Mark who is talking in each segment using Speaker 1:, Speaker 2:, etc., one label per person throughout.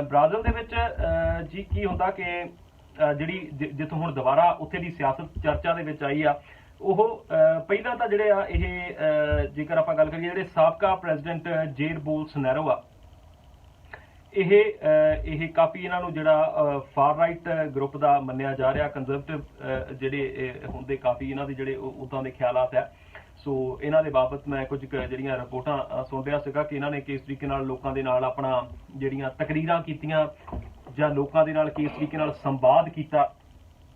Speaker 1: Brazil ਦੇ ਵਿੱਚ ਜੀ ਕੀ ਹੁੰਦਾ ਕਿ ਜਿਹੜੀ ਜਿੱਥੋਂ ਹੁਣ ਦੁਬਾਰਾ ਉੱਥੇ ਦੀ ਸਿਆਸਤ ਚਰਚਾ ਦੇ ਵਿੱਚ ਆਈ ਆ, ਉਹ ਪਹਿਲਾਂ ਤਾਂ ਜਿਹੜੇ ਆ ਇਹ ਜੇਕਰ ਆਪਾਂ ਗੱਲ ਕਰੀਏ ਜਿਹੜੇ ਸਾਬਕਾ ਪ੍ਰੈਜ਼ੀਡੈਂਟ ਜੇਰ ਬੋਲਸੋਨਾਰੋ ਆ, ਇਹ ਕਾਫੀ ਇਹਨਾਂ ਨੂੰ ਜਿਹੜਾ ਫਾਰ ਰਾਈਟ ਗਰੁੱਪ ਦਾ ਮੰਨਿਆ ਜਾ ਰਿਹਾ, ਕੰਜ਼ਰਵੇਟਿਵ ਜਿਹੜੇ ਹੁੰਦੇ ਕਾਫੀ ਇਹਨਾਂ ਦੇ ਜਿਹੜੇ ਉੱਦਾਂ ਦੇ ਖਿਆਲਾਤ ਆ। ਸੋ ਇਹਨਾਂ ਦੇ ਬਾਬਤ ਮੈਂ ਕੁਝ ਜਿਹੜੀਆਂ ਰਿਪੋਰਟਾਂ ਸੁਣ ਰਿਹਾ ਸੀਗਾ ਕਿ ਇਹਨਾਂ ਨੇ ਕਿਸ ਤਰੀਕੇ ਨਾਲ ਲੋਕਾਂ ਦੇ ਨਾਲ ਆਪਣਾ ਜਿਹੜੀਆਂ ਤਕਰੀਰਾਂ ਕੀਤੀਆਂ ਜਾਂ ਲੋਕਾਂ ਦੇ ਨਾਲ ਕਿਸ ਤਰੀਕੇ ਨਾਲ ਸੰਵਾਦ ਕੀਤਾ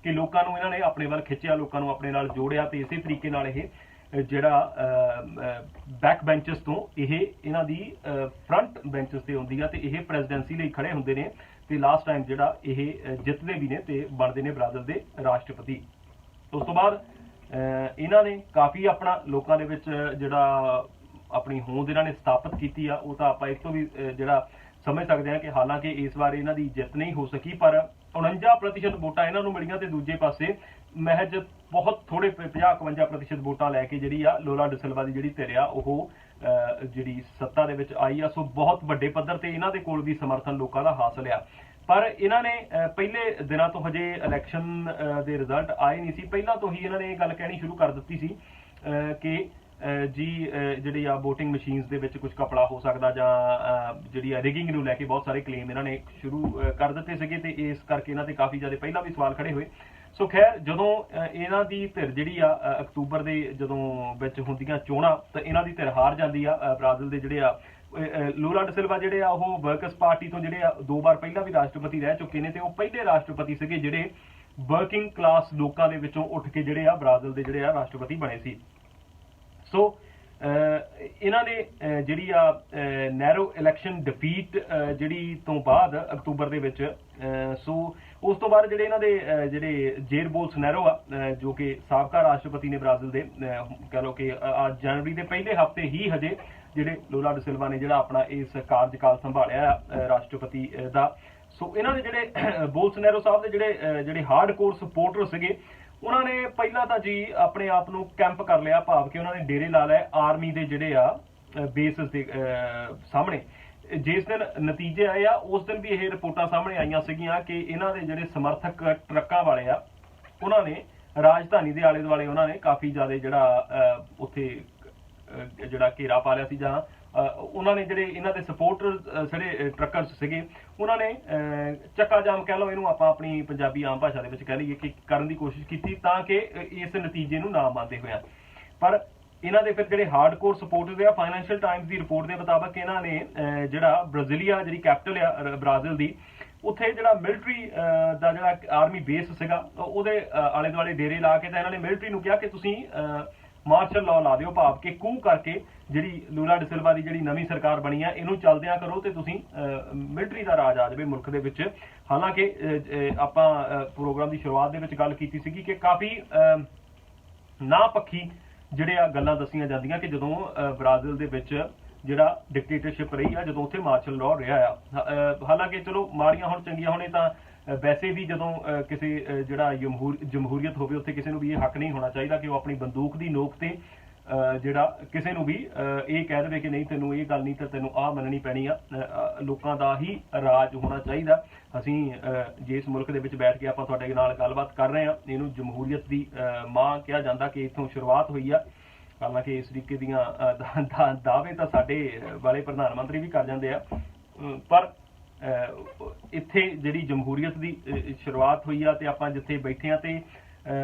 Speaker 1: ਕਿ ਲੋਕਾਂ ਨੂੰ ਇਹਨਾਂ ਨੇ ਆਪਣੇ ਵੱਲ ਖਿੱਚਿਆ, ਲੋਕਾਂ ਨੂੰ ਆਪਣੇ ਨਾਲ ਜੋੜਿਆ, ਤੇ ਇਸੇ ਤਰੀਕੇ ਨਾਲ ਇਹ ਜਿਹੜਾ ਬੈਕ ਬੈਂਚਸ ਤੋਂ ਇਹਨਾਂ ਦੀ ਫਰੰਟ ਬੈਂਚਸ ਤੇ ਹੁੰਦੀ ਆ ਤੇ ਇਹ ਪ੍ਰੈਜ਼ੀਡੈਂਸੀ ਲਈ ਖੜੇ ਹੁੰਦੇ ਨੇ ਤੇ ਲਾਸਟ ਟਾਈਮ ਜਿਹੜਾ ਇਹ ਜਿੱਤਦੇ ਵੀ ਨੇ ਤੇ ਬਣਦੇ ਨੇ ਬ੍ਰਾਜ਼ਿਲ ਦੇ ਰਾਸ਼ਟਰਪਤੀ। ਉਸ ਤੋਂ ਬਾਅਦ ਇਹਨਾਂ ਨੇ ਕਾਫੀ ਆਪਣਾ ਲੋਕਾਂ ਦੇ ਵਿੱਚ ਜਿਹੜਾ ਆਪਣੀ ਹੋਂਦ ਇਹਨਾਂ ਨੇ ਸਥਾਪਿਤ ਕੀਤੀ ਆ, ਉਹ ਤਾਂ ਆਪਾਂ ਇਸ ਤੋਂ ਵੀ ਜਿਹੜਾ ਸਮਝ ਸਕਦੇ ਹਾਂ ਕਿ ਹਾਲਾਂਕਿ ਇਸ ਵਾਰ ਇਹਨਾਂ ਦੀ ਜਿੱਤ ਨਹੀਂ ਹੋ ਸਕੀ, ਪਰ 49% ਵੋਟਾਂ ਇਹਨਾਂ ਨੂੰ ਮਿਲੀਆਂ ਤੇ ਦੂਜੇ ਪਾਸੇ ਮਹਿਜ ਬਹੁਤ ਥੋੜੇ 50-51% ਵੋਟਾਂ ਲੈ ਕੇ ਜਿਹੜੀ ਆ ਲੋਲਾ ਡਾ ਸਿਲਵਾ ਦੀ ਜਿਹੜੀ ਧਿਰ ਆ ਉਹ ਜਿਹੜੀ ਸੱਤਾ ਦੇ ਵਿੱਚ ਆਈ ਆ। ਸੋ ਬਹੁਤ ਵੱਡੇ ਪੱਧਰ ਤੇ ਇਹਨਾਂ ਦੇ ਕੋਲ ਵੀ ਸਮਰਥਨ ਲੋਕਾਂ ਦਾ ਹਾਸਲ ਆ। ਪਰ ਇਹਨਾਂ ਨੇ ਪਹਿਲੇ ਦਿਨਾਂ ਤੋਂ ਹਜੇ ਇਲੈਕਸ਼ਨ ਦੇ ਰਿਜ਼ਲਟ ਆਏ ਨਹੀਂ ਸੀ, ਪਹਿਲਾਂ ਤੋਂ ਹੀ ਇਹਨਾਂ ਨੇ ਇਹ ਗੱਲ ਕਹਿਣੀ ਸ਼ੁਰੂ ਕਰ ਦਿੱਤੀ ਸੀ ਕਿ ਜੀ ਜਿਹੜੀ ਆ VOTING ਮਸ਼ੀਨਸ ਦੇ ਵਿੱਚ ਕੁਝ ਘਪਲਾ ਹੋ ਸਕਦਾ ਜਾਂ ਜਿਹੜੀ ਆ ਰਿਗਿੰਗ ਨੂੰ ਲੈ ਕੇ ਬਹੁਤ ਸਾਰੇ ਕਲੇਮ ਇਹਨਾਂ ਨੇ ਸ਼ੁਰੂ ਕਰ ਦਿੱਤੇ ਸੀਗੇ ਤੇ ਇਸ ਕਰਕੇ ਇਹਨਾਂ ਤੇ ਕਾਫੀ ਜ਼ਿਆਦਾ ਪਹਿਲਾਂ ਵੀ ਸਵਾਲ ਖੜੇ ਹੋਏ। ਸੋ ਖੈਰ ਜਦੋਂ ਇਹਨਾਂ ਦੀ ਧਿਰ ਜਿਹੜੀ ਆ ਅਕਤੂਬਰ ਦੇ ਜਦੋਂ ਵਿੱਚ ਹੁੰਦੀਆਂ ਚੋਣਾਂ ਤਾਂ ਇਹਨਾਂ ਦੀ ਧਿਰ ਹਾਰ ਜਾਂਦੀ ਆ। ਬ੍ਰਾਜ਼ਿਲ ਦੇ ਜਿਹੜੇ ਆ ਲੂਲਾ ਡਾ ਸਿਲਵਾ ਜਿਹੜੇ ਆ ਉਹ ਵਰਕਰਸ ਪਾਰਟੀ ਤੋਂ ਜਿਹੜੇ ਆ 2 ਵਾਰ ਪਹਿਲਾਂ ਵੀ ਰਾਸ਼ਟਰਪਤੀ ਰਹਿ ਚੁੱਕੇ ਨੇ ਤੇ ਉਹ ਪਹਿਲੇ ਰਾਸ਼ਟਰਪਤੀ ਸੀਗੇ ਜਿਹੜੇ ਵਰਕਿੰਗ ਕਲਾਸ ਲੋਕਾਂ ਦੇ ਵਿੱਚੋਂ ਉੱਠ ਕੇ ਜਿਹੜੇ ਆ ਬ੍ਰਾਜ਼ਿਲ ਦੇ ਜਿਹੜੇ ਆ ਰਾਸ਼ਟਰਪਤੀ ਬਣੇ ਸੀ। ਸੋ ਇਹਨਾਂ ਨੇ ਜਿਹੜੀ ਆ ਨੈਰੋ ਇਲੈਕਸ਼ਨ ਡਿਫੀਟ ਜਿਹੜੀ ਤੋਂ ਬਾਅਦ ਅਕਤੂਬਰ ਦੇ ਵਿੱਚ ਸੋ ਉਸ ਤੋਂ ਬਾਅਦ ਜਿਹੜੇ ਇਹਨਾਂ ਦੇ ਜਿਹੜੇ ਜੇਰ ਬੋਲਸੋਨਾਰੋ ਆ ਜੋ ਕਿ ਸਾਬਕਾ ਰਾਸ਼ਟਰਪਤੀ ਨੇ ਬ੍ਰਾਜ਼ਿਲ ਦੇ, ਕਹਿ ਲਓ ਕਿ ਜਨਵਰੀ ਦੇ ਪਹਿਲੇ ਹਫ਼ਤੇ ਹੀ ਹਜੇ ਜਿਹੜੇ ਲੋਲਾ ਡਾ ਸਿਲਵਾ ਨੇ ਜਿਹੜਾ ਆਪਣਾ ਇਸ ਕਾਰਜਕਾਲ ਸੰਭਾਲਿਆ ਰਾਸ਼ਟਰਪਤੀ ਦਾ। ਸੋ ਇਹਨਾਂ ਦੇ ਜਿਹੜੇ ਬੋਲਸੋਨਾਰੋ ਸਾਹਿਬ ਦੇ ਜਿਹੜੇ ਹਾਰਡਕੋਰ ਸਪੋਰਟਰ ਸੀਗੇ ਉਹਨਾਂ ਨੇ ਪਹਿਲਾਂ ਤਾਂ ਜੀ ਆਪਣੇ ਆਪ ਨੂੰ ਕੈਂਪ ਕਰ ਲਿਆ, ਭਾਵ ਕਿ ਉਹਨਾਂ ਨੇ ਡੇਰੇ ਲਾ ਲਏ ਆਰਮੀ ਦੇ ਜਿਹੜੇ ਆ ਬੇਸਿਸ ਦੇ ਸਾਹਮਣੇ। ਜਿਸ ਦਿਨ ਨਤੀਜੇ ਆਏ ਆ ਉਸ ਦਿਨ ਵੀ ਇਹ ਰਿਪੋਰਟਾਂ ਸਾਹਮਣੇ ਆਈਆਂ ਸੀਗੀਆਂ ਕਿ ਇਹਨਾਂ ਦੇ ਜਿਹੜੇ ਸਮਰਥਕ ਟਰੱਕਾਂ ਵਾਲੇ ਆ ਉਹਨਾਂ ਨੇ ਰਾਜਧਾਨੀ ਦੇ ਆਲੇ ਦੁਆਲੇ ਉਹਨਾਂ ਨੇ ਕਾਫੀ ਜ਼ਿਆਦਾ ਜਿਹੜਾ ਉੱਥੇ ਜਿਹੜਾ ਘੇਰਾ ਪਾ ਲਿਆ ਸੀ ਜਾਂ ਉਹਨਾਂ ਨੇ ਜਿਹੜੇ ਇਹਨਾਂ ਦੇ ਸਪੋਰਟਰ ਜਿਹੜੇ ਟਰੱਕਰਸ ਸੀਗੇ ਉਹਨਾਂ ਨੇ ਚੱਕਾ ਜਾਮ ਕਹਿ ਲਓ ਇਹਨੂੰ ਆਪਾਂ ਆਪਣੀ ਪੰਜਾਬੀ ਆਮ ਭਾਸ਼ਾ ਦੇ ਵਿੱਚ ਕਹਿ ਲਈਏ ਕਿ ਕਰਨ ਦੀ ਕੋਸ਼ਿਸ਼ ਕੀਤੀ ਤਾਂ ਕਿ ਇਸ ਨਤੀਜੇ ਨੂੰ ਨਾ ਮੰਨਦੇ ਹੋਇਆ। ਪਰ ਇਹਨਾਂ ਦੇ ਫਿਰ ਜਿਹੜੇ ਹਾਰਡਕੋਰ ਸਪੋਰਟਰਸ ਆ, ਫਾਈਨੈਂਸ਼ੀਅਲ ਟਾਈਮਸ ਦੀ ਰਿਪੋਰਟ ਦੇ ਮੁਤਾਬਕ ਇਹਨਾਂ ਨੇ ਜਿਹੜਾ ਬ੍ਰਾਜ਼ੀਲੀਆ ਜਿਹੜੀ ਕੈਪੀਟਲ ਆ ਬ੍ਰਾਜ਼ਿਲ ਦੀ ਉੱਥੇ ਜਿਹੜਾ ਮਿਲਟਰੀ ਦਾ ਜਿਹੜਾ ਆਰਮੀ ਬੇਸ ਸੀਗਾ ਉਹਦੇ ਆਲੇ ਦੁਆਲੇ ਡੇਰੇ ਲਾ ਕੇ ਤਾਂ ਇਹਨਾਂ ਨੇ ਮਿਲਟਰੀ ਨੂੰ ਕਿਹਾ ਕਿ ਤੁਸੀਂ ਮਾਰਸ਼ਲ ਲਾਅ ਲਾ ਦਿਓ, ਭਾਵ ਕਿ ਕੂ ਕਰਕੇ ਜਿਹੜੀ ਲੂਲਾ ਡਾ ਸਿਲਵਾ ਦੀ ਜਿਹੜੀ ਨਵੀਂ ਸਰਕਾਰ ਬਣੀ ਆ ਇਹਨੂੰ ਚੱਲਦਿਆਂ ਕਰੋ ਤੇ ਤੁਸੀਂ ਮਿਲਟਰੀ ਦਾ ਰਾਜ ਆ ਜਾਵੇ ਮੁਲਕ ਦੇ ਵਿੱਚ। ਹਾਲਾਂਕਿ ਆਪਾਂ ਪ੍ਰੋਗਰਾਮ ਦੀ ਸ਼ੁਰੂਆਤ ਦੇ ਵਿੱਚ ਗੱਲ ਕੀਤੀ ਸੀਗੀ ਕਿ ਕਾਫੀ ਨਾ ਪੱਖੀ ਜਿਹੜੇ ਆ ਗੱਲਾਂ ਦੱਸੀਆਂ ਜਾਂਦੀਆਂ ਕਿ ਜਦੋਂ ਬ੍ਰਾਜ਼ਿਲ ਦੇ ਵਿੱਚ ਜਿਹੜਾ ਡਿਕਟੇਟਰਸ਼ਿਪ ਰਹੀ ਆ, ਜਦੋਂ ਉੱਥੇ ਮਾਰਸ਼ਲ ਲਾਅ ਰਿਹਾ ਆ। ਹਾਲਾਂਕਿ ਚਲੋ ਮਾੜੀਆਂ ਹੁਣ ਚੰਗੀਆਂ ਹੋਣੇ ਤਾਂ ਵੈਸੇ ਵੀ ਜਦੋਂ ਕਿਸੇ ਜਿਹੜਾ ਜਮਹੂਰੀਅਤ ਹੋਵੇ ਉੱਥੇ ਕਿਸੇ ਨੂੰ ਵੀ ਇਹ ਹੱਕ ਨਹੀਂ ਹੋਣਾ ਚਾਹੀਦਾ ਕਿ ਉਹ ਆਪਣੀ ਬੰਦੂਕ ਦੀ ਨੋਕ ਤੇ ਜਿਹੜਾ ਕਿਸੇ ਨੂੰ ਵੀ ਇਹ ਕਹਿ ਦੇਵੇ ਕਿ ਨਹੀਂ ਤੈਨੂੰ ਇਹ ਗੱਲ ਨਹੀਂ ਤਾਂ ਤੈਨੂੰ ਆਹ ਮੰਨਣੀ ਪੈਣੀ ਆ। ਲੋਕਾਂ ਦਾ ਹੀ ਰਾਜ ਹੋਣਾ ਚਾਹੀਦਾ। ਅਸੀਂ ਜਿਸ ਮੁਲਕ ਦੇ ਵਿੱਚ ਬੈਠ ਕੇ ਆਪਾਂ ਤੁਹਾਡੇ ਨਾਲ ਗੱਲਬਾਤ ਕਰ ਰਹੇ ਹਾਂ ਇਹਨੂੰ ਜਮਹੂਰੀਅਤ ਦੀ ਮਾਂ ਕਿਹਾ ਜਾਂਦਾ ਕਿ ਇੱਥੋਂ ਸ਼ੁਰੂਆਤ ਹੋਈ ਆ। ਹਾਲਾਂਕਿ ਇਸ ਤਰੀਕੇ ਦੀਆਂ ਦਾਅਵੇ ਤਾਂ ਸਾਡੇ ਵਾਲੇ ਪ੍ਰਧਾਨ ਮੰਤਰੀ ਵੀ ਕਰ ਜਾਂਦੇ ਆ, ਪਰ ਇੱਥੇ ਜਿਹੜੀ ਜਮਹੂਰੀਅਤ ਦੀ ਸ਼ੁਰੂਆਤ ਹੋਈ ਆ ਤੇ ਆਪਾਂ ਜਿੱਥੇ ਬੈਠੇ ਆ ਤੇ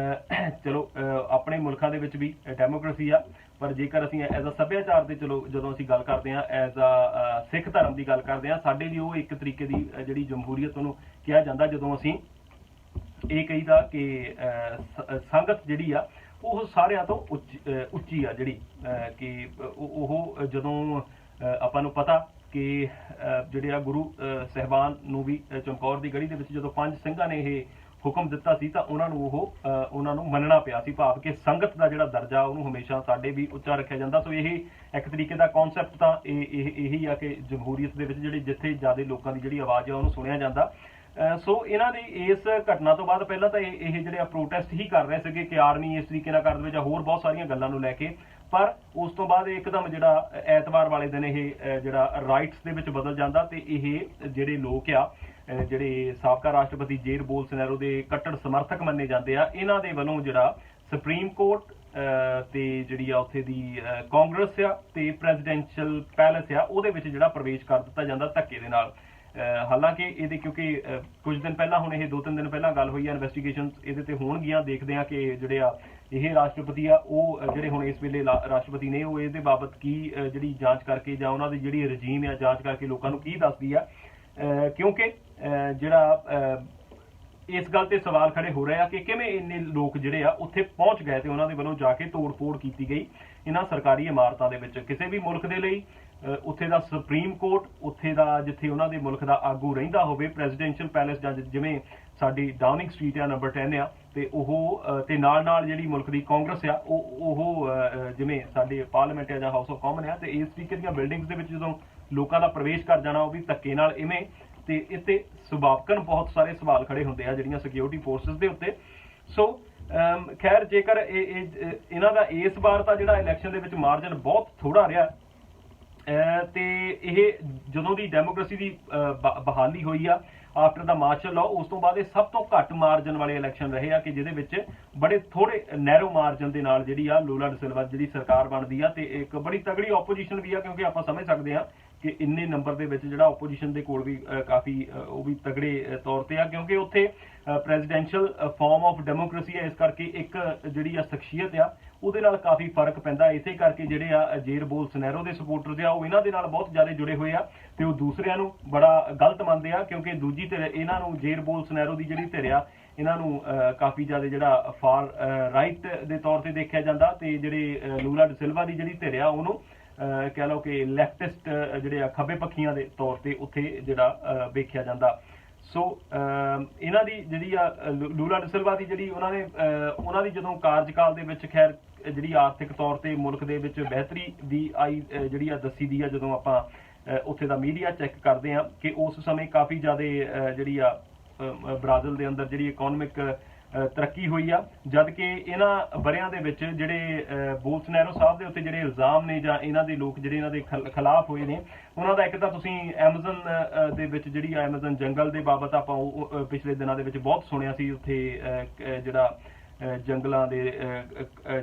Speaker 1: ਚਲੋ ਆਪਣੇ ਮੁਲਕਾਂ ਦੇ ਵਿੱਚ ਵੀ ਡੈਮੋਕ੍ਰੇਸੀ ਆ, ਪਰ ਜੇਕਰ ਅਸੀਂ ਐਜ਼ ਅ ਸੱਭਿਆਚਾਰ ਦੇ ਚਲੋ ਜਦੋਂ ਅਸੀਂ ਗੱਲ ਕਰਦੇ ਹਾਂ ਐਜ਼ ਅ ਸਿੱਖ ਧਰਮ ਦੀ ਗੱਲ ਕਰਦੇ ਹਾਂ ਸਾਡੇ ਲਈ ਉਹ ਇੱਕ ਤਰੀਕੇ ਦੀ ਜਿਹੜੀ ਜਮਹੂਰੀਅਤ ਉਹਨੂੰ ਕਿਹਾ ਜਾਂਦਾ ਜਦੋਂ ਅਸੀਂ ਇਹ ਕਹੀਦਾ ਕਿ ਸੰਗਤ ਜਿਹੜੀ ਆ ਉਹ ਸਾਰਿਆਂ ਤੋਂ ਉੱਚੀ ਆ ਜਿਹੜੀ ਕਿ ਉਹ ਜਦੋਂ ਆਪਾਂ ਨੂੰ ਪਤਾ ਕਿ ਜਿਹੜੇ ਆ ਗੁਰੂ ਸਾਹਿਬਾਨ ਨੂੰ ਵੀ ਚਮਕੌਰ ਦੀ ਗੜੀ ਦੇ ਵਿੱਚ ਜਦੋਂ 5 ਸਿੰਘਾਂ ਨੇ ਇਹ ਹੁਕਮ ਦਿੱਤਾ ਸੀ ਤਾਂ ਉਹਨਾਂ ਨੂੰ ਮੰਨਣਾ ਪਿਆ ਸੀ, ਭਾਵ ਕਿ ਸੰਗਤ ਦਾ ਜਿਹੜਾ ਦਰਜਾ ਉਹਨੂੰ ਹਮੇਸ਼ਾ ਸਾਡੇ ਵੀ ਉੱਚਾ ਰੱਖਿਆ ਜਾਂਦਾ। ਸੋ ਇਹ ਇੱਕ ਤਰੀਕੇ ਦਾ ਕਨਸੈਪਟ ਤਾਂ ਇਹੀ ਆ ਕਿ ਜਮਹੂਰੀਅਤ ਦੇ ਵਿੱਚ ਜਿੱਥੇ ਜ਼ਿਆਦਾ ਲੋਕਾਂ ਦੀ ਜਿਹੜੀ ਆਵਾਜ਼ ਆ ਉਹਨੂੰ ਸੁਣਿਆ ਜਾਂਦਾ। ਸੋ ਇਹਨਾਂ ਦੀ ਇਸ ਘਟਨਾ ਤੋਂ ਬਾਅਦ ਪਹਿਲਾਂ ਤਾਂ ਇਹ ਜਿਹੜੇ ਪ੍ਰੋਟੈਸਟ ਹੀ ਕਰ ਰਹੇ ਸੀਗੇ ਕਿ ਆਰਮੀ ਇਸ ਤਰੀਕੇ ਨਾਲ ਕਰ ਦੇਵੇ ਜਾਂ ਹੋਰ ਬਹੁਤ ਸਾਰੀਆਂ ਗੱਲਾਂ ਨੂੰ ਲੈ ਕੇ, ਪਰ ਉਸ ਤੋਂ ਬਾਅਦ ਇੱਕਦਮ ਜਿਹੜਾ ਐਤਵਾਰ ਵਾਲੇ ਦਿਨ ਇਹ ਜਿਹੜਾ ਰਾਈਟਸ ਦੇ ਵਿੱਚ ਬਦਲ ਜਾਂਦਾ ਤੇ ਇਹ ਜਿਹੜੇ ਲੋਕ ਆ ਜਿਹੜੇ ਸਾਬਕਾ ਰਾਸ਼ਟਰਪਤੀ ਜੇਰ ਬੋਲਸੋਨਾਰੋ ਦੇ ਕੱਟੜ ਸਮਰਥਕ ਮੰਨੇ ਜਾਂਦੇ ਆ, ਇਹਨਾਂ ਦੇ ਵੱਲੋਂ ਜਿਹੜਾ ਸੁਪਰੀਮ ਕੋਰਟ ਤੇ ਜਿਹੜੀ ਆ ਉੱਥੇ ਦੀ ਕਾਂਗਰਸ ਆ ਤੇ ਪ੍ਰੈਜ਼ੀਡੈਂਸ਼ੀਅਲ ਪੈਲੇਸ ਆ ਉਹਦੇ ਵਿੱਚ ਜਿਹੜਾ ਪ੍ਰਵੇਸ਼ ਕਰ ਦਿੱਤਾ ਜਾਂਦਾ ਧੱਕੇ ਦੇ ਨਾਲ। ਹਾਲਾਂਕਿ ਇਹਦੇ ਕਿਉਂਕਿ ਕੁਝ ਦਿਨ ਪਹਿਲਾਂ ਹੁਣ ਇਹ 2-3 ਦਿਨ ਪਹਿਲਾਂ ਗੱਲ ਹੋਈ ਆ, ਇਨਵੈਸਟੀਗੇਸ਼ਨ ਇਹਦੇ ਤੇ ਹੋਣਗੀਆਂ, ਦੇਖਦੇ ਆ ਕਿ ਜਿਹੜੇ ਆ ਇਹ ਰਾਸ਼ਟਰਪਤੀ ਆ ਉਹ ਜਿਹੜੇ ਹੁਣ ਇਸ ਵੇਲੇ ਰਾਸ਼ਟਰਪਤੀ ਨੇ ਉਹ ਇਹਦੇ ਬਾਬਤ ਕੀ ਜਿਹੜੀ ਜਾਂਚ ਕਰਕੇ ਜਾਂ ਉਹਨਾਂ ਦੀ ਜਿਹੜੀ ਰਜੀਮ ਆ ਜਾਂਚ ਕਰਕੇ ਲੋਕਾਂ ਨੂੰ ਕੀ ਦੱਸਦੀ ਆ, ਕਿਉਂਕਿ ਜਿਹੜਾ ਇਸ ਗੱਲ ਤੇ ਸਵਾਲ ਖੜੇ ਹੋ ਰਹੇ ਆ ਕਿ ਕਿਵੇਂ ਇੰਨੇ ਲੋਕ ਜਿਹੜੇ ਆ ਉੱਥੇ ਪਹੁੰਚ ਗਏ ਤੇ ਉਹਨਾਂ ਦੇ ਵੱਲੋਂ ਜਾ ਕੇ ਤੋੜ-ਫੋੜ ਕੀਤੀ ਗਈ ਇਹਨਾਂ ਸਰਕਾਰੀ ਇਮਾਰਤਾਂ ਦੇ ਵਿੱਚ। ਕਿਸੇ ਵੀ ਮੁਲਕ ਦੇ ਲਈ ਉੱਥੇ ਦਾ ਸੁਪਰੀਮ ਕੋਰਟ, ਉੱਥੇ ਦਾ ਜਿੱਥੇ ਉਹਨਾਂ ਦੇ ਮੁਲਕ ਦਾ ਆਗੂ ਰਹਿੰਦਾ ਹੋਵੇ, ਪ੍ਰੈਜ਼ੀਡੈਂਸ਼ੀਅਲ ਪੈਲੇਸ ਜਾਂ ਜਿਵੇਂ ਸਾਡੀ ਡਾਊਨਿੰਗ ਸਟਰੀਟ ਆ ਨੰਬਰ 10 ਆ, ਤੇ ਉਹ ਤੇ ਨਾਲ ਜਿਹੜੀ ਮੁਲਕ ਦੀ ਕਾਂਗਰਸ ਆ ਉਹ ਜਿਵੇਂ ਸਾਡੇ ਪਾਰਲੀਮੈਂਟ ਆ ਜਾਂ ਹਾਊਸ ਆਫ ਕਾਮਨ ਆ, ਤੇ ਇਸ ਤਰੀਕੇ ਦੀਆਂ ਬਿਲਡਿੰਗਸ ਦੇ ਵਿੱਚ ਜਦੋਂ ਲੋਕਾਂ ਦਾ ਪ੍ਰਵੇਸ਼ ਕਰ ਜਾਣਾ ਉਹ ਵੀ ਧੱਕੇ ਨਾਲ ਇਵੇਂ, ਤੇ ਇੱਥੇ ਸੁਭਾਵਕਨ ਬਹੁਤ ਸਾਰੇ ਸਵਾਲ ਖੜੇ ਹੁੰਦੇ ਆ ਜਿਹੜੀਆਂ ਸਿਕਿਉਰਿਟੀ ਫੋਰਸਿਸ ਦੇ ਉੱਤੇ। ਸੋ ਖੈਰ ਜੇਕਰ ਇਹਨਾਂ ਦਾ ਇਸ ਵਾਰ ਤਾਂ ਜਿਹੜਾ ਇਲੈਕਸ਼ਨ ਦੇ ਵਿੱਚ ਮਾਰਜਨ ਬਹੁਤ ਥੋੜਾ ਰਿਹਾ, ਤੇ ਇਹ ਜਦੋਂ ਦੀ ਡੈਮੋਕ੍ਰੇਸੀ ਦੀ ਬਹਾਲੀ ਹੋਈ ਆ ਆਫਟਰ ਦਾ ਮਾਰਸ਼ਲ ਲਾਅ, ਉਸ ਤੋਂ ਬਾਅਦ ਇਹ ਸਭ ਤੋਂ ਘੱਟ ਮਾਰਜਨ ਵਾਲੇ ਇਲੈਕਸ਼ਨ ਰਹੇ ਆ ਕਿ ਜਿਹਦੇ ਵਿੱਚ ਬੜੇ ਥੋੜੇ ਨੈਰੋ ਮਾਰਜਨ ਦੇ ਨਾਲ ਜਿਹੜੀ ਆ ਲੂਲਾ ਡਾ ਸਿਲਵਾ ਜਿਹੜੀ ਸਰਕਾਰ ਬਣਦੀ ਆ, ਤੇ ਇੱਕ ਬੜੀ ਤਗੜੀ ਆਪੋਜੀਸ਼ਨ ਵੀ ਆ, ਕਿਉਂਕਿ ਆਪਾਂ ਸਮਝ ਸਕਦੇ ਆ ਕਿ ਇੰਨੇ ਨੰਬਰ ਦੇ ਵਿੱਚ ਜਿਹੜਾ ਆਪੋਜੀਸ਼ਨ ਦੇ ਕੋਲ ਵੀ ਕਾਫੀ ਉਹ ਵੀ ਤਗੜੇ ਤੌਰ ਤੇ ਆ, ਕਿਉਂਕਿ ਉੱਥੇ ਪ੍ਰੈਜ਼ੀਡੈਂਸ਼ੀਅਲ ਫਾਰਮ ਆਫ ਡੈਮੋਕ੍ਰੇਸੀ ਹੈ, ਇਸ ਕਰਕੇ ਇੱਕ ਜਿਹੜੀ ਆ ਸ਼ਖਸੀਅਤ ਆ ਉਹਦੇ ਨਾਲ ਕਾਫੀ ਫਰਕ ਪੈਂਦਾ। ਇਸੇ ਕਰਕੇ ਜਿਹੜੇ ਆ ਜੇਰ ਬੋਲਸੋਨਾਰੋ ਦੇ ਸਪੋਰਟਰਸ ਆ ਉਹ ਇਹਨਾਂ ਦੇ ਨਾਲ ਬਹੁਤ ਜ਼ਿਆਦਾ ਜੁੜੇ ਹੋਏ ਆ ਤੇ ਉਹ ਦੂਸਰਿਆਂ ਨੂੰ ਬੜਾ ਗਲਤ ਮੰਨਦੇ ਆ, ਕਿਉਂਕਿ ਦੂਜੀ ਧਿਰ ਇਹਨਾਂ ਨੂੰ ਜੇਰ ਬੋਲਸੋਨਾਰੋ ਦੀ ਜਿਹੜੀ ਧਿਰ ਆ ਇਹਨਾਂ ਨੂੰ ਕਾਫੀ ਜ਼ਿਆਦਾ ਜਿਹੜਾ ਫਾਰ ਰਾਈਟ ਦੇ ਤੌਰ ਤੇ ਦੇਖਿਆ ਜਾਂਦਾ, ਤੇ ਜਿਹੜੇ ਲੂਲਾ ਡਾ ਸਿਲਵਾ ਦੀ ਜਿਹੜੀ ਧਿਰ ਆ ਉਹਨੂੰ ਕਹਿ ਲਓ ਕਿ ਲੈਫਟਿਸਟ ਜਿਹੜੇ ਆ ਖੱਬੇ ਪੱਖੀਆਂ ਦੇ ਤੌਰ ਤੇ ਉੱਥੇ ਜਿਹੜਾ ਵੇਖਿਆ ਜਾਂਦਾ। ਸੋ ਇਹਨਾਂ ਦੀ ਜਿਹੜੀ ਆ ਲੂਲਾ ਡਾ ਸਿਲਵਾ ਦੀ ਜਿਹੜੀ ਉਹਨਾਂ ਦੀ ਜਦੋਂ ਕਾਰਜਕਾਲ ਦੇ ਵਿੱਚ ਖੈਰ ਜਿਹੜੀ ਆਰਥਿਕ ਤੌਰ ਤੇ ਮੁਲਕ ਦੇ ਵਿੱਚ ਬਿਹਤਰੀ ਦੀ ਆਈ ਜਿਹੜੀ ਆ ਦੱਸੀ ਦੀ ਆ, ਜਦੋਂ ਆਪਾਂ ਉੱਥੇ ਦਾ ਮੀਡੀਆ ਚੈੱਕ ਕਰਦੇ ਆ ਕਿ ਉਸ ਸਮੇਂ ਕਾਫੀ ਜ਼ਿਆਦਾ ਜਿਹੜੀ ਆ ਬ੍ਰਾਜ਼ੀਲ ਦੇ ਅੰਦਰ ਜਿਹੜੀ ਇਕਨੋਮਿਕ ਤਰੱਕੀ ਹੋਈ ਆ, ਜਦ ਕਿ ਇਹਨਾਂ ਵਰਿਆਂ ਦੇ ਵਿੱਚ ਜਿਹੜੇ ਬੋਲਸੋਨਾਰੋ ਸਾਹਿਬ ਦੇ ਉੱਤੇ ਜਿਹੜੇ ਇਲਜ਼ਾਮ ਨੇ ਜਾਂ ਇਹਨਾਂ ਦੇ ਲੋਕ ਜਿਹੜੇ ਇਹਨਾਂ ਦੇ ਖਿਲਾਫ ਹੋਏ ਨੇ, ਉਹਨਾਂ ਦਾ ਇੱਕ ਤਾਂ ਤੁਸੀਂ ਐਮਾਜ਼ਨ ਦੇ ਵਿੱਚ ਜਿਹੜੀ ਐਮਾਜ਼ਨ ਜੰਗਲ ਦੇ ਬਾਬਤ ਆਪਾਂ ਉਹ ਪਿਛਲੇ ਦਿਨਾਂ ਦੇ ਵਿੱਚ ਬਹੁਤ ਸੁਣਿਆ ਸੀ, ਉੱਥੇ ਜਿਹੜਾ ਜੰਗਲਾਂ ਦੇ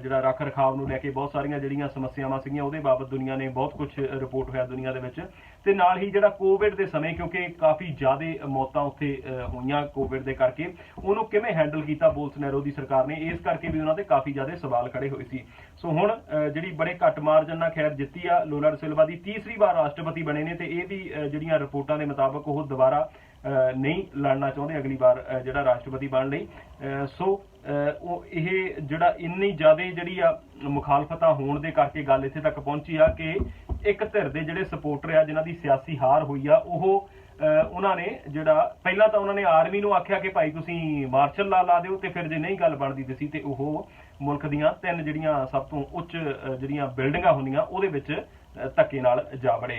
Speaker 1: ਜਿਹੜਾ ਰੱਖ ਰਖਾਵ ਨੂੰ ਲੈ ਕੇ ਬਹੁਤ ਸਾਰੀਆਂ ਜਿਹੜੀਆਂ ਸਮੱਸਿਆਵਾਂ ਸੀਗੀਆਂ ਉਹਦੇ ਬਾਬਤ ਦੁਨੀਆ ਨੇ ਬਹੁਤ ਕੁਝ ਰਿਪੋਰਟ ਹੋਇਆ ਦੁਨੀਆ ਦੇ ਵਿੱਚ, ਤੇ ਨਾਲ ਹੀ ਜਿਹੜਾ ਕੋਵਿਡ ਦੇ ਸਮੇਂ ਕਿਉਂਕਿ ਕਾਫੀ ਜ਼ਿਆਦਾ ਮੌਤਾਂ ਉੱਥੇ ਹੋਈਆਂ ਕੋਵਿਡ ਦੇ ਕਰਕੇ, ਉਹਨੂੰ ਕਿਵੇਂ ਹੈਂਡਲ ਕੀਤਾ ਬੋਲਸੋਨਾਰੋ ਦੀ ਸਰਕਾਰ ਨੇ, ਇਸ ਕਰਕੇ ਵੀ ਉਹਨਾਂ ਦੇ ਕਾਫੀ ਜ਼ਿਆਦਾ ਸਵਾਲ ਖੜੇ ਹੋਏ ਸੀ। ਸੋ ਹੁਣ ਜਿਹੜੀ ਬੜੇ ਘੱਟ ਮਾਰਜਨ ਨਾਲ ਖੈਰ ਜਿੱਤੀ ਆ ਲੂਲਾ ਡਾ ਸਿਲਵਾ ਦੀ, ਤੀਸਰੀ ਵਾਰ ਰਾਸ਼ਟਰਪਤੀ ਬਣੇ ਨੇ, ਤੇ ਇਹ ਵੀ ਜਿਹੜੀਆਂ ਰਿਪੋਰਟਾਂ ਦੇ ਮੁਤਾਬਕ ਉਹ ਦੁਬਾਰਾ ਨਹੀਂ ਲੜਨਾ ਚਾਹੁੰਦੇ ਅਗਲੀ ਵਾਰ ਜਿਹੜਾ ਰਾਸ਼ਟਰਪਤੀ ਬਣਨ ਲਈ। ਸੋ ਉਹ ਇਹ ਜਿਹੜਾ ਇੰਨੀ ਜ਼ਿਆਦਾ ਜਿਹੜੀ ਆ ਮੁਖਾਲਫਤਾਂ ਹੋਣ ਦੇ ਕਰਕੇ ਗੱਲ ਇੱਥੇ ਤੱਕ ਪਹੁੰਚੀ ਆ ਕਿ ਇੱਕ ਧਿਰ ਦੇ ਜਿਹੜੇ ਸਪੋਰਟਰ ਆ ਜਿਨ੍ਹਾਂ ਦੀ ਸਿਆਸੀ ਹਾਰ ਹੋਈ ਆ, ਉਹ ਉਹਨਾਂ ਨੇ ਜਿਹੜਾ ਪਹਿਲਾਂ ਤਾਂ ਉਹਨਾਂ ਨੇ ਆਰਮੀ ਨੂੰ ਆਖਿਆ ਕਿ ਭਾਈ ਤੁਸੀਂ ਮਾਰਸ਼ਲ ਲਾ ਲਾ ਦਿਓ, ਤੇ ਫਿਰ ਜੇ ਨਹੀਂ ਗੱਲ ਬਣਦੀ ਸੀ ਤੇ ਉਹ ਮੁਲਕ ਦੀਆਂ 3 ਜਿਹੜੀਆਂ ਸਭ ਤੋਂ ਉੱਚ ਜਿਹੜੀਆਂ ਬਿਲਡਿੰਗਾਂ ਹੁੰਦੀਆਂ ਉਹਦੇ ਵਿੱਚ ਧੱਕੇ ਨਾਲ ਜਾ ਵੜੇ।